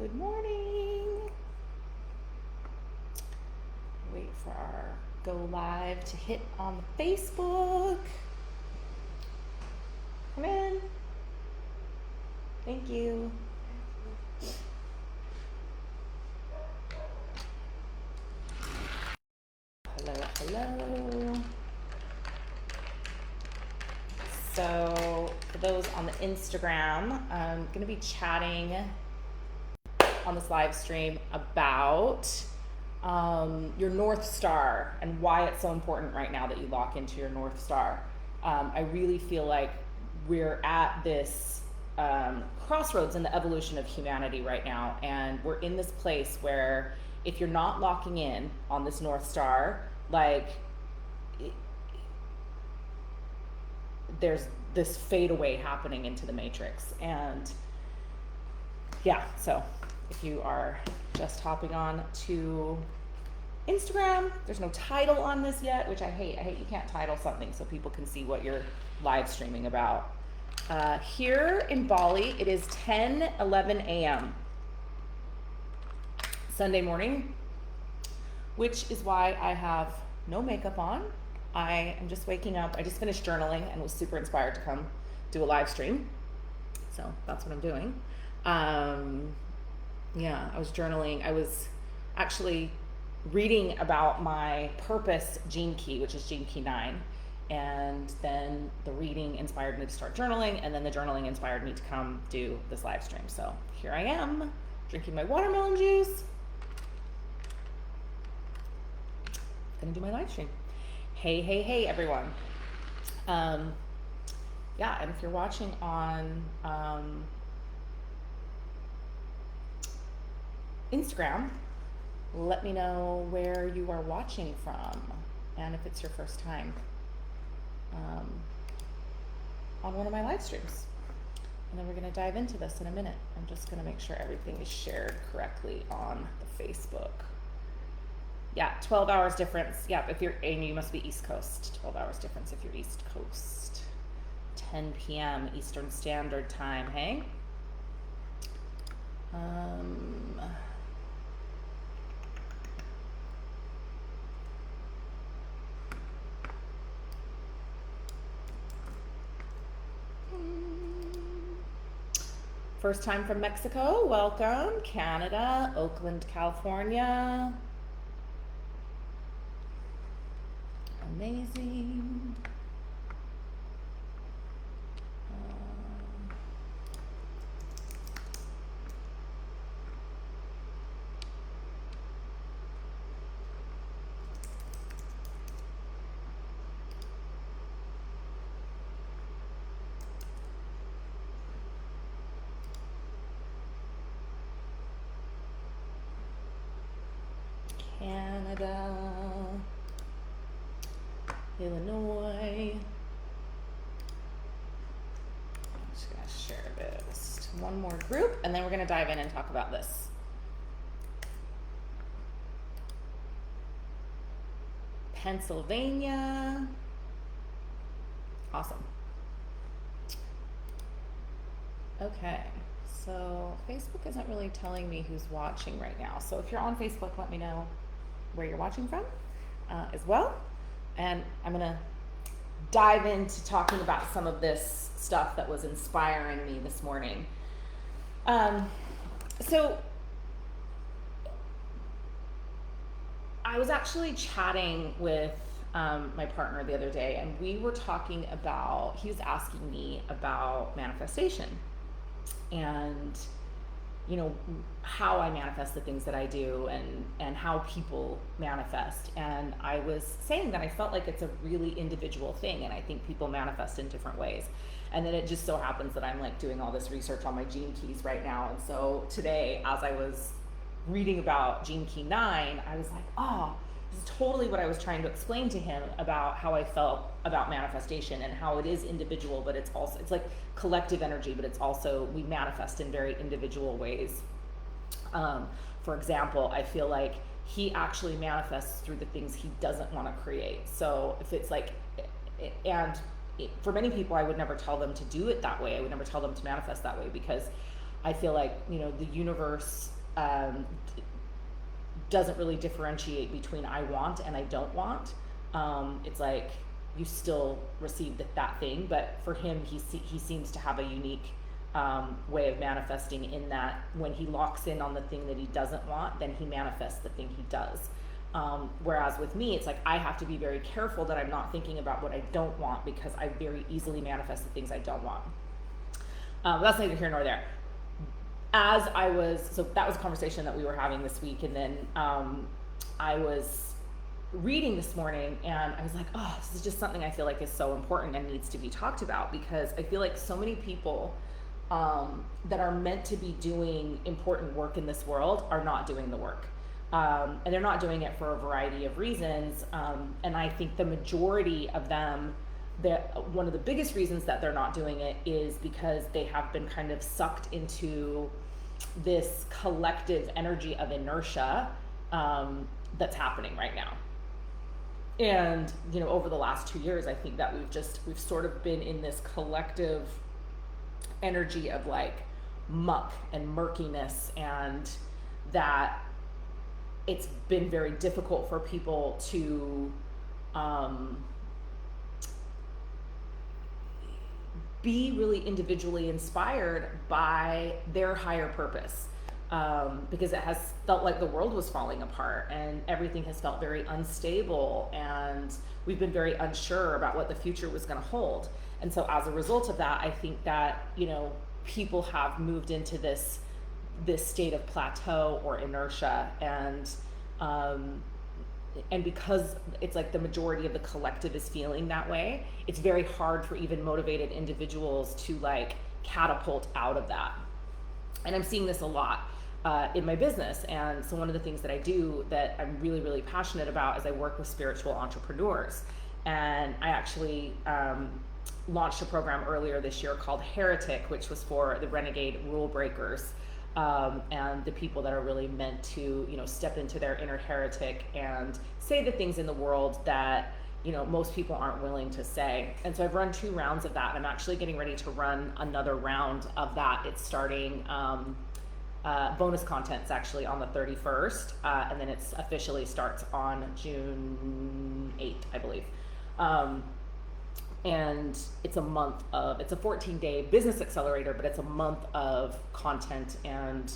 Good morning. Wait for our go live to hit on the Facebook. Come in. Thank you. Hello. So for those on the Instagram, I'm going to be chatting on this live stream about your North Star and why it's so important right now that you lock into your North Star. I really feel like we're at this crossroads in the evolution of humanity right now, and we're in this place where if you're not locking in on this North Star, there's this fade away happening into the matrix. And yeah, so if you are just hopping on to Instagram, there's no title on this yet, which I hate you can't title something so people can see what you're live streaming about. Here in Bali, it is 10:11 a.m. Sunday morning, which is why I have no makeup on. I am just waking up. I just finished journaling and was super inspired to come do a live stream. So that's what I'm doing. Yeah, I was journaling. I was actually reading about my purpose gene key, which is gene key 9. And then the reading inspired me to start journaling, and then the journaling inspired me to come do this live stream. So here I am, drinking my watermelon juice. Gonna do my live stream. Hey, everyone. Yeah, and if you're watching on Instagram, let me know where you are watching from and if it's your first time on one of my live streams. And then we're going to dive into this in a minute. I'm just going to make sure everything is shared correctly on the Facebook. Yeah, 12 hours difference. Yeah, if you're, and you must be East Coast. 12 hours difference if you're East Coast. 10 p.m. Eastern Standard Time, hey? First time from Mexico, welcome. Canada, Oakland, California. Amazing. Canada, Illinois. I'm just going to share this to one more group, and then we're going to dive in and talk about this. Pennsylvania. Awesome. Okay, so Facebook isn't really telling me who's watching right now. So if you're on Facebook, let me know where you're watching from as well. And I'm going to dive into talking about some of this stuff that was inspiring me this morning. So I was actually chatting with my partner the other day, and we were talking about, he was asking me about manifestation and how I manifest the things that I do and how people manifest. And I was saying that I felt like it's a really individual thing, and I think people manifest in different ways. And then it just so happens that I'm like doing all this research on my gene keys right now. And so today, as I was reading about gene key 9, I was like, oh, this is totally what I was trying to explain to him about how I felt about manifestation and how it is individual, but it's like collective energy, but it's also, we manifest in very individual ways. For example, I feel like he actually manifests through the things he doesn't want to create. So if it's like, for many people, I would never tell them to do it that way. I would never tell them to manifest that way, because I feel like, the universe doesn't really differentiate between I want and I don't want. It's like you still receive that thing, but for him, he seems to have a unique way of manifesting, in that when he locks in on the thing that he doesn't want, then he manifests the thing he does. Whereas with me, it's like I have to be very careful that I'm not thinking about what I don't want, because I very easily manifest the things I don't want. That's neither here nor there. So that was a conversation that we were having this week, and then I was reading this morning, and I was like, oh, this is just something I feel like is so important and needs to be talked about, because I feel like so many people that are meant to be doing important work in this world are not doing the work. And they're not doing it for a variety of reasons. And I think the majority of them, one of the biggest reasons that they're not doing it is because they have been kind of sucked into this collective energy of inertia that's happening right now. And, over the last 2 years, I think that we've sort of been in this collective energy of like muck and murkiness, and that it's been very difficult for people to be really individually inspired by their higher purpose, because it has felt like the world was falling apart and everything has felt very unstable, and we've been very unsure about what the future was going to hold. And so as a result of that, I think that, people have moved into this state of plateau or inertia, and because it's like the majority of the collective is feeling that way, it's very hard for even motivated individuals to like catapult out of that. And I'm seeing this a lot in my business. And so one of the things that I do that I'm really, really passionate about is I work with spiritual entrepreneurs. And I actually launched a program earlier this year called Heretic, which was for the renegade rule breakers, and the people that are really meant to, step into their inner heretic and say the things in the world that, most people aren't willing to say. And so I've run 2 rounds of that. I'm actually getting ready to run another round of that. It's starting, bonus content's actually on the 31st, and then it's officially starts on June 8th, I believe. And it's a 14-day business accelerator, but it's a month of content and,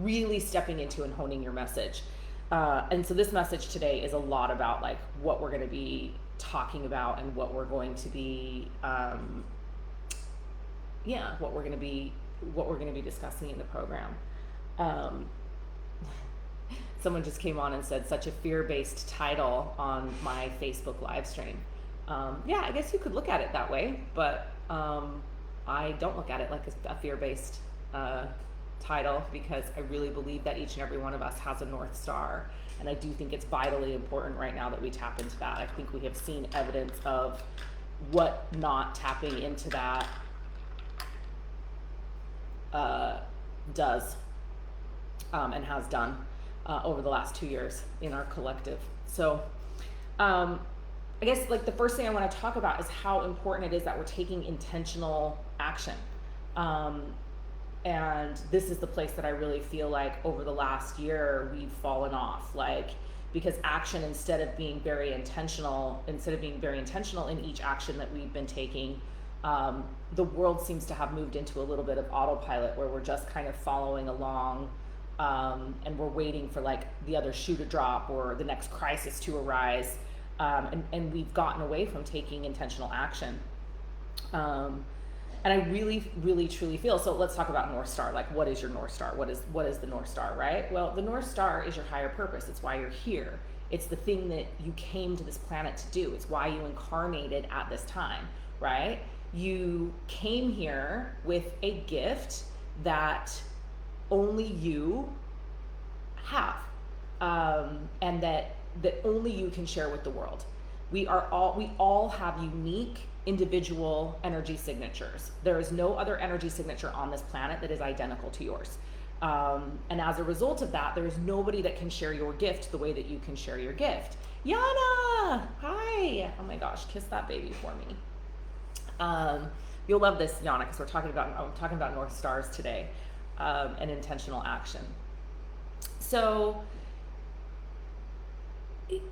really stepping into and honing your message. And so this message today is a lot about like what we're going to be talking about and what we're going to be, what we're going to be discussing in the program. Someone just came on and said, such a fear-based title on my Facebook live stream. I guess you could look at it that way, but I don't look at it like a fear-based title, because I really believe that each and every one of us has a North Star. And I do think it's vitally important right now that we tap into that. I think we have seen evidence of what not tapping into that does and has done over the last 2 years in our collective. So I guess like the first thing I want to talk about is how important it is that we're taking intentional action. And this is the place that I really feel like over the last year we've fallen off, because action, instead of being very intentional in each action that we've been taking, the world seems to have moved into a little bit of autopilot where we're just kind of following along, and we're waiting for like the other shoe to drop or the next crisis to arise, and we've gotten away from taking intentional action. And I really, really, truly feel, so let's talk about North Star. Like, what is your North Star? What is the North Star, right? Well, the North Star is your higher purpose. It's why you're here. It's the thing that you came to this planet to do. It's why you incarnated at this time, right? You came here with a gift that only you have, and that only you can share with the world. We all have unique individual energy signatures. There is no other energy signature on this planet that is identical to yours. And as a result of that, there is nobody that can share your gift the way that you can share your gift. Yana, hi. Oh my gosh, kiss that baby for me. You'll love this, Yana, because I'm talking about North Stars today, and intentional action. So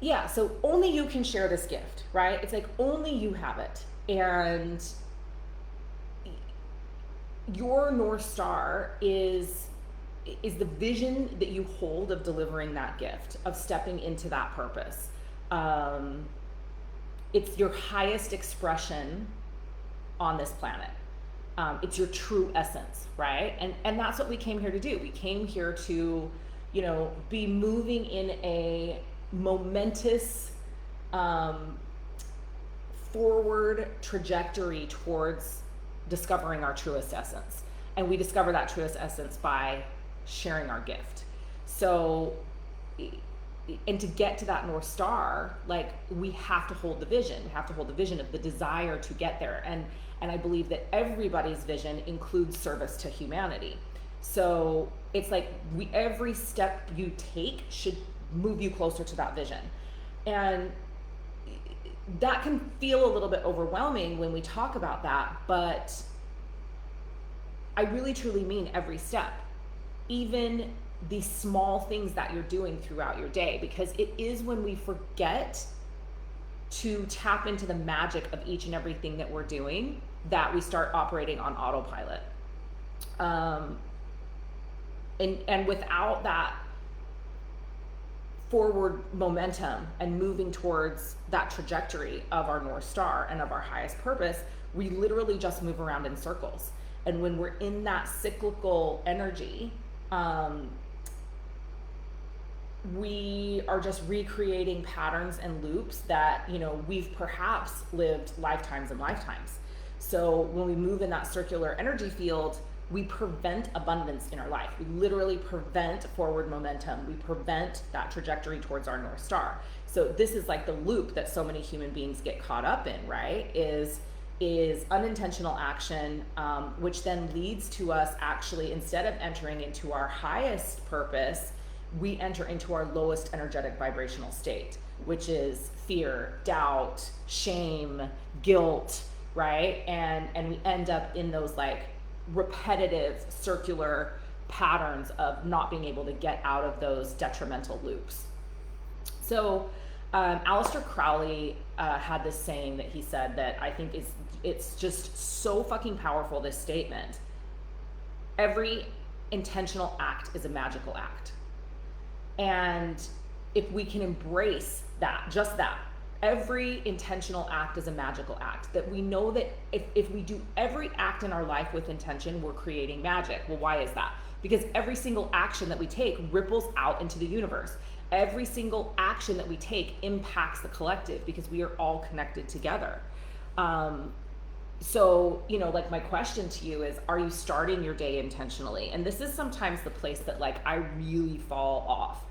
yeah, so only you can share this gift, right? It's like only you have it. And your North Star is the vision that you hold of delivering that gift, of stepping into that purpose. It's your highest expression on this planet. It's your true essence, right? And that's what we came here to do. We came here to, be moving in a momentous forward trajectory towards discovering our truest essence. And we discover that truest essence by sharing our gift. So, and to get to that North Star, like, we have to hold the vision. We have to hold the vision of the desire to get there. And I believe that everybody's vision includes service to humanity. So it's like every step you take should move you closer to that vision. And that can feel a little bit overwhelming when we talk about that, but I really truly mean every step, even the small things that you're doing throughout your day, because it is when we forget to tap into the magic of each and everything that we're doing that we start operating on autopilot. And without that forward momentum and moving towards that trajectory of our North Star and of our highest purpose, we literally just move around in circles. And when we're in that cyclical energy, we are just recreating patterns and loops that, we've perhaps lived lifetimes and lifetimes. So when we move in that circular energy field, we prevent abundance in our life. We literally prevent forward momentum. We prevent that trajectory towards our North Star. So this is like the loop that so many human beings get caught up in, right? Is unintentional action, which then leads to us actually, instead of entering into our highest purpose, we enter into our lowest energetic vibrational state, which is fear, doubt, shame, guilt, right? And we end up in those like repetitive circular patterns of not being able to get out of those detrimental loops. So Aleister Crowley had this saying that he said that I think it's just so fucking powerful, this statement. Every intentional act is a magical act. And if we can embrace that, just that, every intentional act is a magical act, that we know that if we do every act in our life with intention, we're creating magic. Well, why is that? Because every single action that we take ripples out into the universe. Every single action that we take impacts the collective, because we are all connected together. So, like, my question to you is, are you starting your day intentionally? And this is sometimes the place that like I really fall off,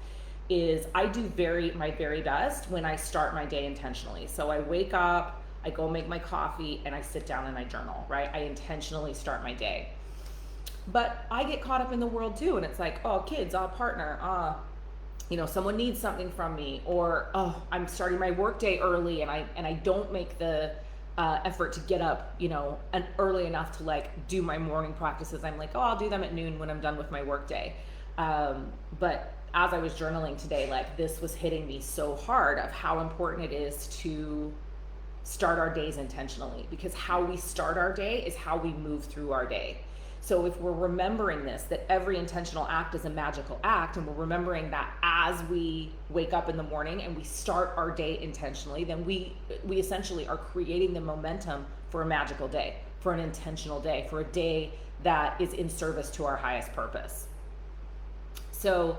is I do my very best when I start my day intentionally. So I wake up, I go make my coffee, and I sit down and I journal, right? I intentionally start my day. But I get caught up in the world too, and it's like, oh, kids, partner, someone needs something from me, or oh, I'm starting my work day early, and I don't make the effort to get up, and early enough to like do my morning practices. I'm like, oh, I'll do them at noon when I'm done with my work day. But as I was journaling today, like, this was hitting me so hard of how important it is to start our days intentionally, because how we start our day is how we move through our day. So if we're remembering this, that every intentional act is a magical act, and we're remembering that as we wake up in the morning and we start our day intentionally, then we essentially are creating the momentum for a magical day, for an intentional day, for a day that is in service to our highest purpose. So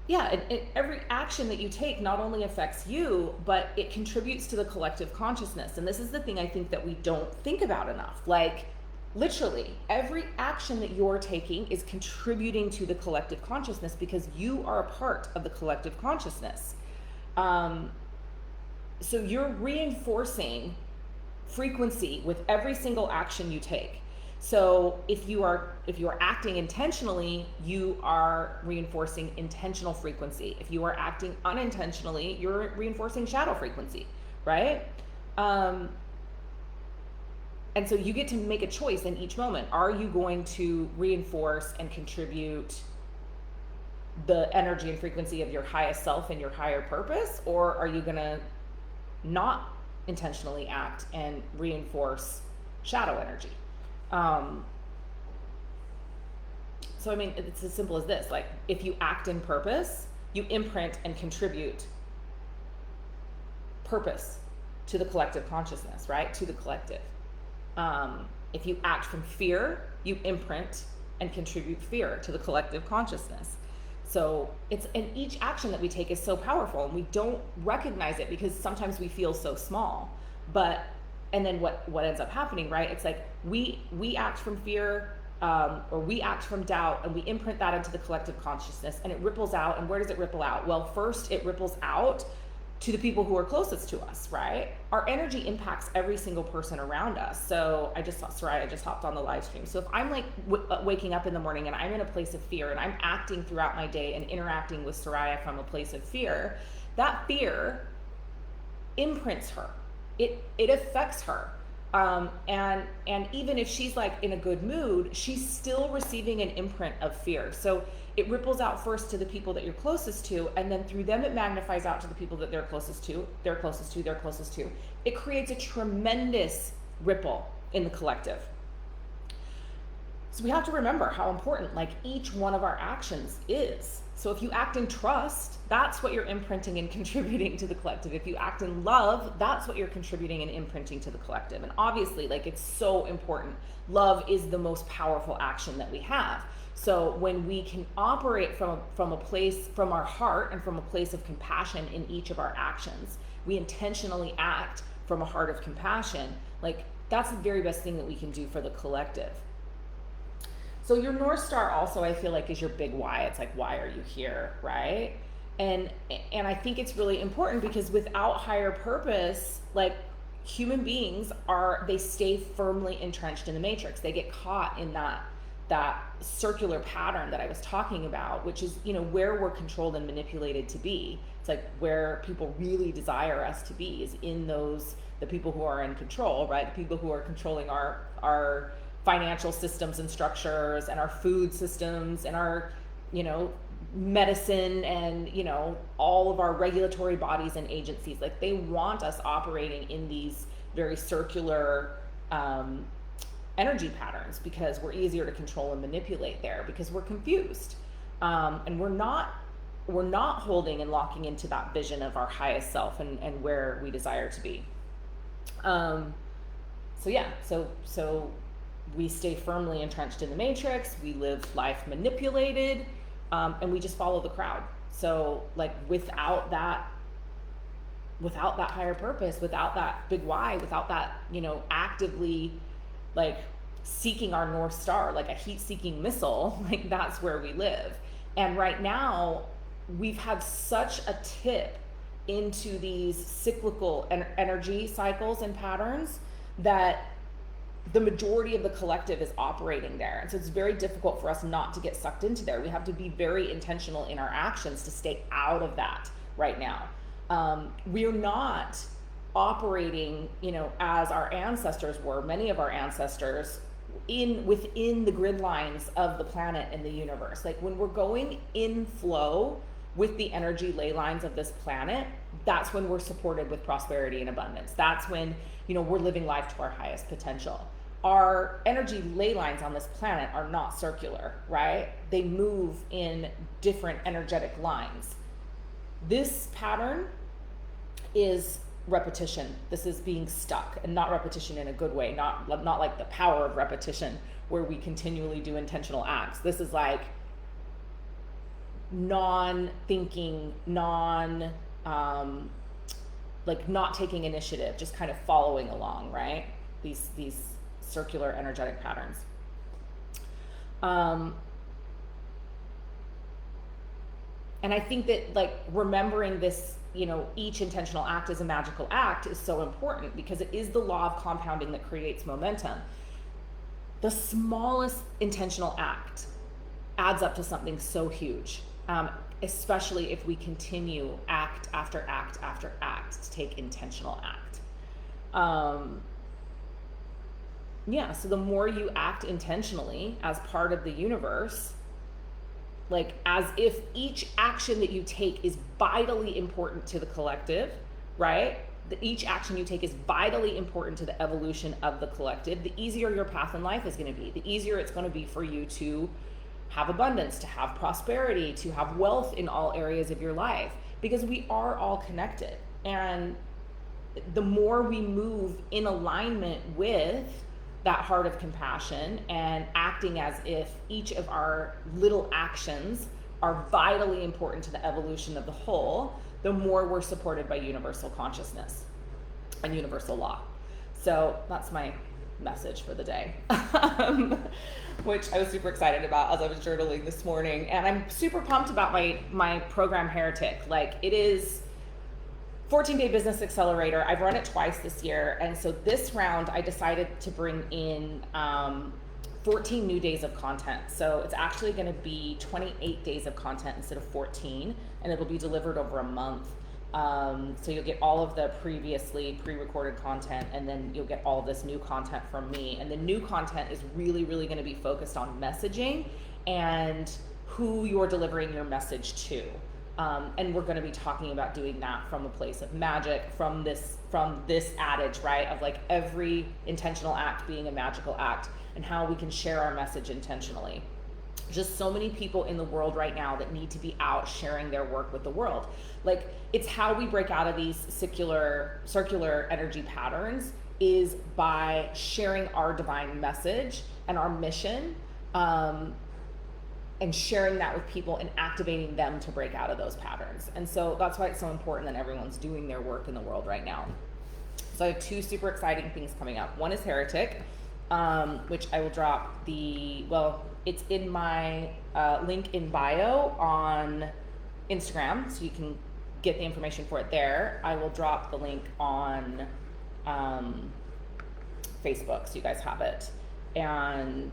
yeah, every action that you take not only affects you, but it contributes to the collective consciousness. And this is the thing I think that we don't think about enough. Like, literally, every action that you're taking is contributing to the collective consciousness, because you are a part of the collective consciousness. So you're reinforcing frequency with every single action you take. So if you are acting intentionally, you are reinforcing intentional frequency. If you are acting unintentionally, you're reinforcing shadow frequency, right? And so you get to make a choice in each moment. Are you going to reinforce and contribute the energy and frequency of your highest self and your higher purpose, or are you going to not intentionally act and reinforce shadow energy? So I mean, it's as simple as this. Like, if you act in purpose, you imprint and contribute purpose to the collective consciousness, right? To the collective. If you act from fear, you imprint and contribute fear to the collective consciousness. So and each action that we take is so powerful, and we don't recognize it because sometimes we feel so small. And then what ends up happening, right? It's like we act from fear, or we act from doubt, and we imprint that into the collective consciousness, and it ripples out. And where does it ripple out? Well, first it ripples out to the people who are closest to us, right? Our energy impacts every single person around us. So I just hopped on the live stream. So if I'm like waking up in the morning and I'm in a place of fear, and I'm acting throughout my day and interacting with Soraya from a place of fear, that fear imprints her. It affects her. And even if she's like in a good mood, she's still receiving an imprint of fear. So it ripples out first to the people that you're closest to, and then through them it magnifies out to the people that they're closest to. It creates a tremendous ripple in the collective. So we have to remember how important like each one of our actions is. So if you act in trust, that's what you're imprinting and contributing to the collective. If you act in love, that's what you're contributing and imprinting to the collective. And obviously, like, it's so important. Love is the most powerful action that we have. So when we can operate from a place, from our heart, and from a place of compassion in each of our actions, we intentionally act from a heart of compassion, like, that's the very best thing that we can do for the collective. So your North Star also, I feel like, is your big why. It's like, why are you here, right? And I think it's really important because without higher purpose, like, human beings they stay firmly entrenched in the matrix. They get caught in that circular pattern that I was talking about, which is, where we're controlled and manipulated to be. It's like where people really desire us to be is in the people who are in control, right? The people who are controlling our financial systems and structures, and our food systems, and our, medicine, and, all of our regulatory bodies and agencies. Like, they want us operating in these very circular energy patterns because we're easier to control and manipulate there, because we're confused, and we're not holding and locking into that vision of our highest self and where we desire to be. So we stay firmly entrenched in the matrix. We live life manipulated, and we just follow the crowd. So, like, without that higher purpose, without that big why, without that, actively, like, seeking our North Star, like a heat-seeking missile, like, that's where we live. And right now, we've had such a tip into these cyclical energy cycles and patterns that the majority of the collective is operating there. And so it's very difficult for us not to get sucked into there. We have to be very intentional in our actions to stay out of that right now. We're not operating, as our ancestors were, many of our ancestors, within the grid lines of the planet and the universe. Like, when we're going in flow with the energy ley lines of this planet, that's when we're supported with prosperity and abundance. That's when, we're living life to our highest potential. Our energy ley lines on this planet are not circular, right? They move in different energetic lines. This pattern is repetition. This is being stuck, and not repetition in a good way, not like the power of repetition where we continually do intentional acts. This is like non-thinking, like not taking initiative, just kind of following along, right? These circular energetic patterns. And I think that, like, remembering this, each intentional act is a magical act is so important, because it is the law of compounding that creates momentum. The smallest intentional act adds up to something so huge, especially if we continue act after act after act to take intentional act. Yeah, so the more you act intentionally as part of the universe, like as if each action that you take is vitally important to the collective, right? Each action you take is vitally important to the evolution of the collective. The easier your path in life is going to be, the easier it's going to be for you to have abundance, to have prosperity, to have wealth in all areas of your life, because we are all connected. And the more we move in alignment with that heart of compassion and acting as if each of our little actions are vitally important to the evolution of the whole, the more we're supported by universal consciousness and universal law. So that's my message for the day, which I was super excited about as I was journaling this morning. And I'm super pumped about my program Heretic. Like, it is 14-day business accelerator. I've run it twice this year, and so this round I decided to bring in 14 new days of content. So it's actually going to be 28 days of content instead of 14, and it'll be delivered over a month. So you'll get all of the previously pre-recorded content, and then you'll get all of this new content from me. And the new content is really, really going to be focused on messaging and who you're delivering your message to. And we're going to be talking about doing that from a place of magic, from this adage, right, of like every intentional act being a magical act, and how we can share our message intentionally. Just so many people in the world right now that need to be out sharing their work with the world. Like, it's how we break out of these circular energy patterns, is by sharing our divine message and our mission, and sharing that with people and activating them to break out of those patterns. And so that's why it's so important that everyone's doing their work in the world right now. So I have two super exciting things coming up. One is Heretic, which I will drop it's in my link in bio on Instagram, so you can get the information for it there. I will drop the link on Facebook, so you guys have it. And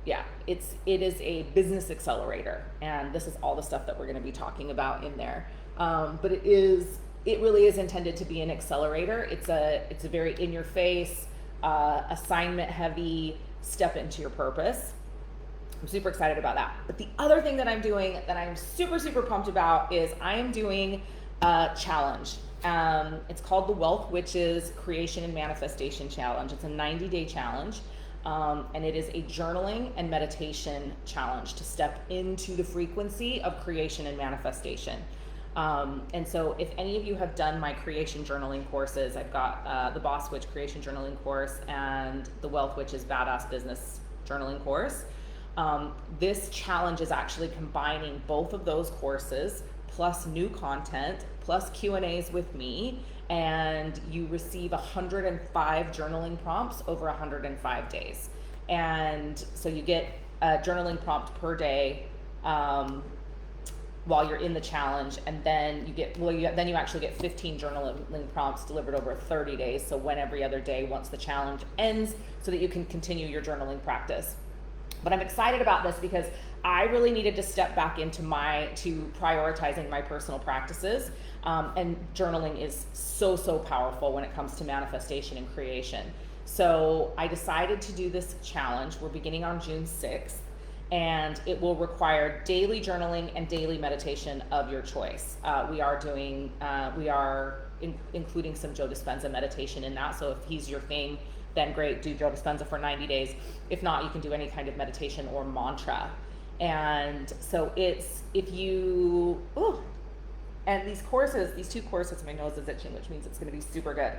yeah, it is a business accelerator, and this is all the stuff that we're going to be talking about in there. But it really is intended to be an accelerator. It's a very in your face, assignment heavy step into your purpose. I'm super excited about that. But the other thing that I'm doing that I'm super, super pumped about is I am doing a challenge. It's called the Wealth Witches Creation and Manifestation Challenge. It's a 90-day challenge. And it is a journaling and meditation challenge to step into the frequency of creation and manifestation. And so if any of you have done my creation journaling courses, I've got the Boss Witch Creation Journaling course and the Wealth Witches Badass Business Journaling course. This challenge is actually combining both of those courses plus new content plus Q&As with me, and you receive 105 journaling prompts over 105 days. And so you get a journaling prompt per day while you're in the challenge, and then you actually get 15 journaling prompts delivered over 30 days, so one every other day once the challenge ends, so that you can continue your journaling practice. But I'm excited about this because I really needed to step back into prioritizing my personal practices. And journaling is so, so powerful when it comes to manifestation and creation. So I decided to do this challenge. We're beginning on June 6th, and it will require daily journaling and daily meditation of your choice. We are including some Joe Dispenza meditation in that. So if he's your thing, then great, do Joe Dispenza for 90 days. If not, you can do any kind of meditation or mantra. And so and these two courses, my nose is itching, which means it's going to be super good.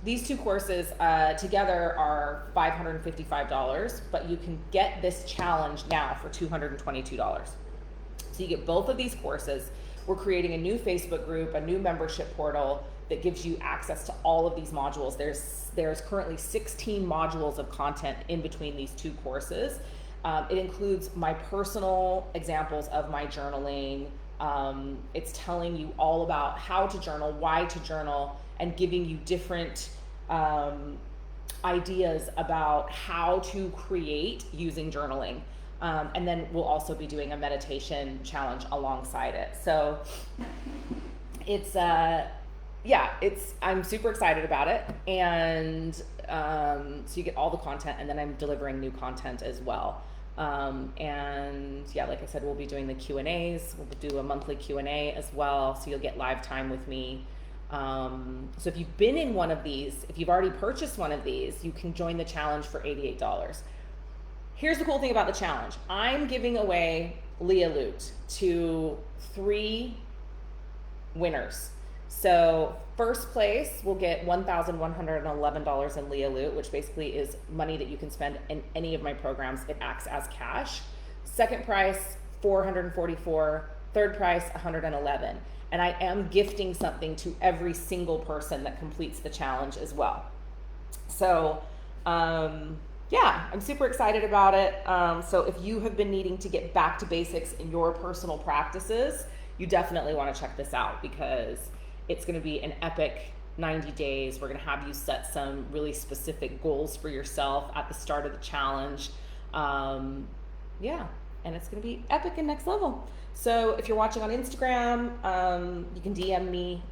These two courses together are $555, but you can get this challenge now for $222. So you get both of these courses. We're creating a new Facebook group, a new membership portal that gives you access to all of these modules. There's currently 16 modules of content in between these two courses. It includes my personal examples of my journaling. It's telling you all about how to journal, why to journal, and giving you different ideas about how to create using journaling. And then we'll also be doing a meditation challenge alongside it. So I'm super excited about it. And So you get all the content, and then I'm delivering new content as well. And yeah, like I said, we'll be doing the Q&As. We'll do a monthly Q&A as well, so you'll get live time with me. So if you've been in one of these, if you've already purchased one of these, you can join the challenge for $88. Here's the cool thing about the challenge. I'm giving away Leah Loot to 3 winners. So first place will get $1,111 in Leah Loot, which basically is money that you can spend in any of my programs. It acts as cash. Second prize, $444. Third prize, $111. And I am gifting something to every single person that completes the challenge as well. So yeah, I'm super excited about it. So if you have been needing to get back to basics in your personal practices, you definitely want to check this out, because it's going to be an epic 90 days. We're going to have you set some really specific goals for yourself at the start of the challenge. Yeah, and it's going to be epic and next level. So if you're watching on Instagram, you can DM me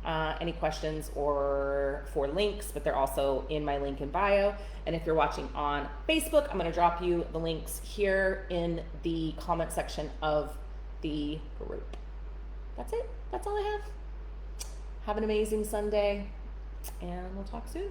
any questions or for links, but they're also in my link in bio. And if you're watching on Facebook, I'm going to drop you the links here in the comment section of the group. That's it. That's all I have. Have an amazing Sunday, and we'll talk soon.